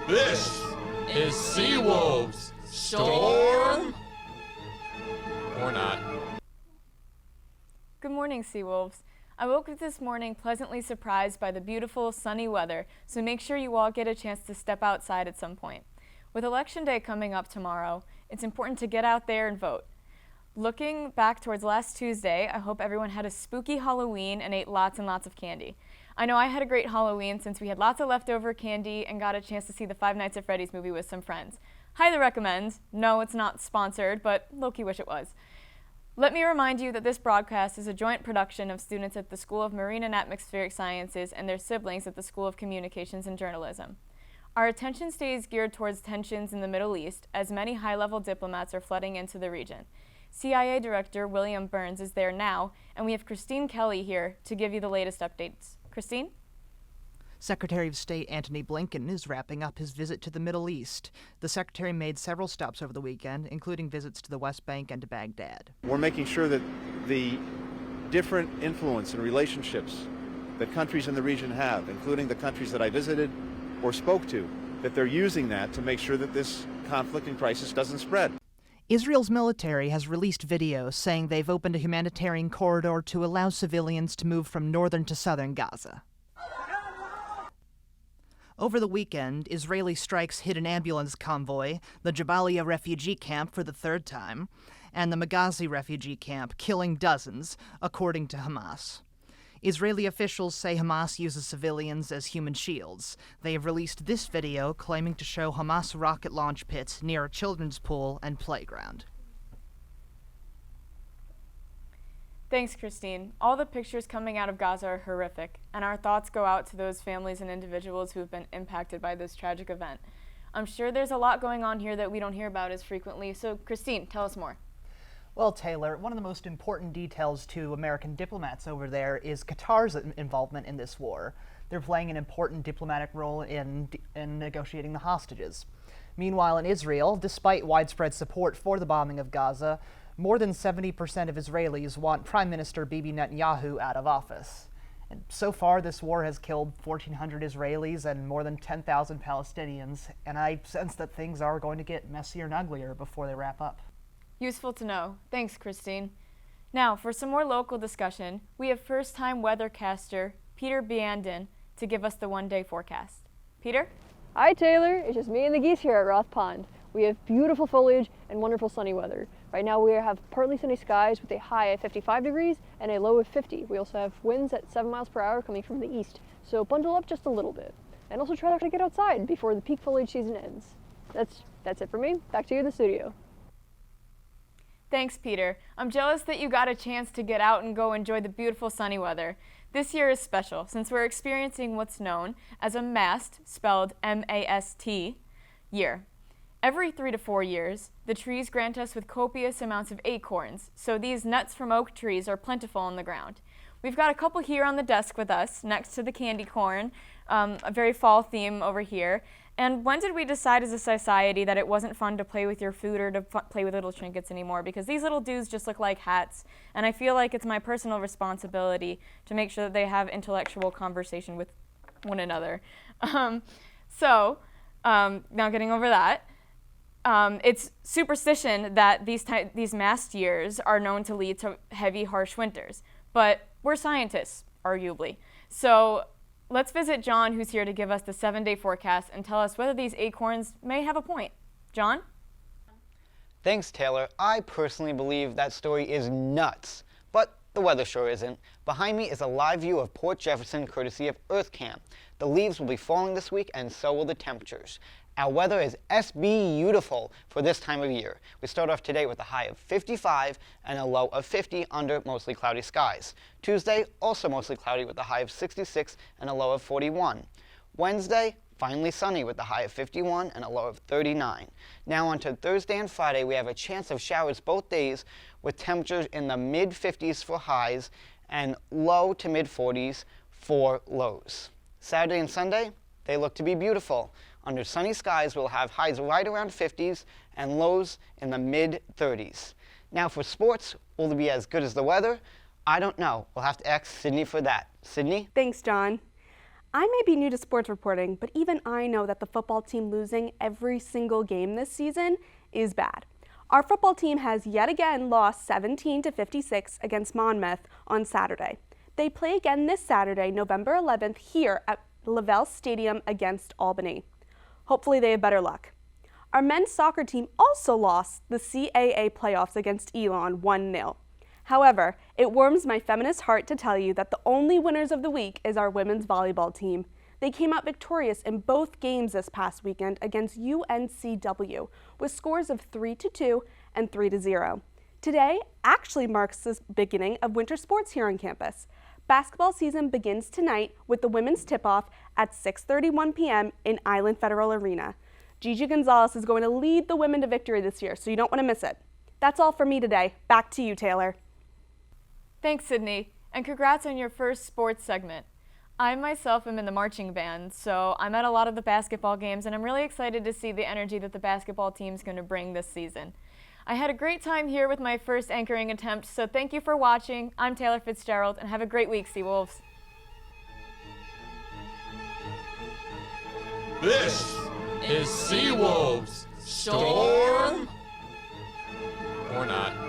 This is Seawolves. Storm? Or not. Good morning, Seawolves. I woke up this morning pleasantly surprised by the beautiful sunny weather, so make sure you all get a chance to step outside at some point. With Election Day coming up tomorrow, it's important to get out there and vote. Looking back towards last Tuesday, I hope everyone had a spooky Halloween and ate lots and lots of candy. I know I had a great Halloween since we had lots of leftover candy and got a chance to see the Five Nights at Freddy's movie with some friends. Highly recommend. No, it's not sponsored, but low-key wish it was. Let me remind you that this broadcast is a joint production of students at the School of Marine and Atmospheric Sciences and their siblings at the School of Communications and Journalism. Our attention stays geared towards tensions in the Middle East, as many high-level diplomats are flooding into the region. CIA Director William Burns is there now, and we have Christine Kelly here to give you the latest updates. Christine? Secretary of State Antony Blinken is wrapping up his visit to the Middle East. The Secretary made several stops over the weekend, including visits to the West Bank and to Baghdad. We're making sure that the different influence and relationships that countries in the region have, including the countries that I visited or spoke to, that they're using that to make sure that this conflict and crisis doesn't spread. Israel's military has released videos saying they've opened a humanitarian corridor to allow civilians to move from northern to southern Gaza. Over the weekend, Israeli strikes hit an ambulance convoy, the Jabalia refugee camp for the third time, and the Maghazi refugee camp, killing dozens, according to Hamas. Israeli officials say Hamas uses civilians as human shields. They have released this video claiming to show Hamas rocket launch pits near a children's pool and playground. Thanks, Christine. All the pictures coming out of Gaza are horrific, and our thoughts go out to those families and individuals who have been impacted by this tragic event. I'm sure there's a lot going on here that we don't hear about as frequently, so Christine, tell us more. Well, Taylor, one of the most important details to American diplomats over there is Qatar's involvement in this war. They're playing an important diplomatic role in negotiating the hostages. Meanwhile, in Israel, despite widespread support for the bombing of Gaza, more than 70% of Israelis want Prime Minister Bibi Netanyahu out of office. And so far, this war has killed 1,400 Israelis and more than 10,000 Palestinians, and I sense that things are going to get messier and uglier before they wrap up. Useful to know. Thanks, Christine. Now, for some more local discussion, we have first-time weathercaster Peter Biandon to give us the one-day forecast. Peter? Hi, Taylor. It's just me and the geese here at Roth Pond. We have beautiful foliage and wonderful sunny weather. Right now we have partly sunny skies with a high of 55 degrees and a low of 50. We also have winds at 7 miles per hour coming from the east, so bundle up just a little bit. And also try to get outside before the peak foliage season ends. That's it for me. Back to you in the studio. Thanks, Peter. I'm jealous that you got a chance to get out and go enjoy the beautiful sunny weather. This year is special since we're experiencing what's known as a MAST, spelled M-A-S-T, year. Every 3 to 4 years, the trees grant us with copious amounts of acorns, so these nuts from oak trees are plentiful on the ground. We've got a couple here on the desk with us, next to the candy corn, a very fall theme over here. And when did we decide as a society that it wasn't fun to play with your food or to play with little trinkets anymore? Because these little dudes just look like hats, and I feel like it's my personal responsibility to make sure that they have intellectual conversation with one another. Now getting over that, it's superstition that these mast years are known to lead to heavy, harsh winters. But we're scientists, arguably. So let's visit John, who's here to give us the 7-day forecast and tell us whether these acorns may have a point. John? Thanks, Taylor. I personally believe that story is nuts, but the weather sure isn't. Behind me is a live view of Port Jefferson, courtesy of EarthCam. The leaves will be falling this week, and so will the temperatures. Our weather is beautiful for this time of year. We start off today with a high of 55 and a low of 50 under mostly cloudy skies. Tuesday, also mostly cloudy with a high of 66 and a low of 41. Wednesday, finally sunny with a high of 51 and a low of 39. Now on to Thursday and Friday, we have a chance of showers both days with temperatures in the mid-50s for highs and low to mid-40s for lows. Saturday and Sunday, they look to be beautiful. Under sunny skies, we'll have highs right around 50s and lows in the mid-30s. Now for sports, will it be as good as the weather? I don't know. We'll have to ask Sydney for that. Sydney? Thanks, John. I may be new to sports reporting, but even I know that the football team losing every single game this season is bad. Our football team has yet again lost 17-56 against Monmouth on Saturday. They play again this Saturday, November 11th, here at Lavelle Stadium against Albany. Hopefully they have better luck. Our men's soccer team also lost the CAA playoffs against Elon 1-0. However, it warms my feminist heart to tell you that the only winners of the week is our women's volleyball team. They came out victorious in both games this past weekend against UNCW with scores of 3-2 and 3-0. Today actually marks the beginning of winter sports here on campus. Basketball season begins tonight with the women's tip-off at 6:31 p.m. in Island Federal Arena. Gigi Gonzalez is going to lead the women to victory this year, so you don't want to miss it. That's all for me today. Back to you, Taylor. Thanks, Sydney, and congrats on your first sports segment. I myself am in the marching band, so I'm at a lot of the basketball games, and I'm really excited to see the energy that the basketball team's going to bring this season. I had a great time here with my first anchoring attempt, so thank you for watching. I'm Taylor Fitzgerald, and have a great week, Seawolves. This is Seawolves. Storm or not.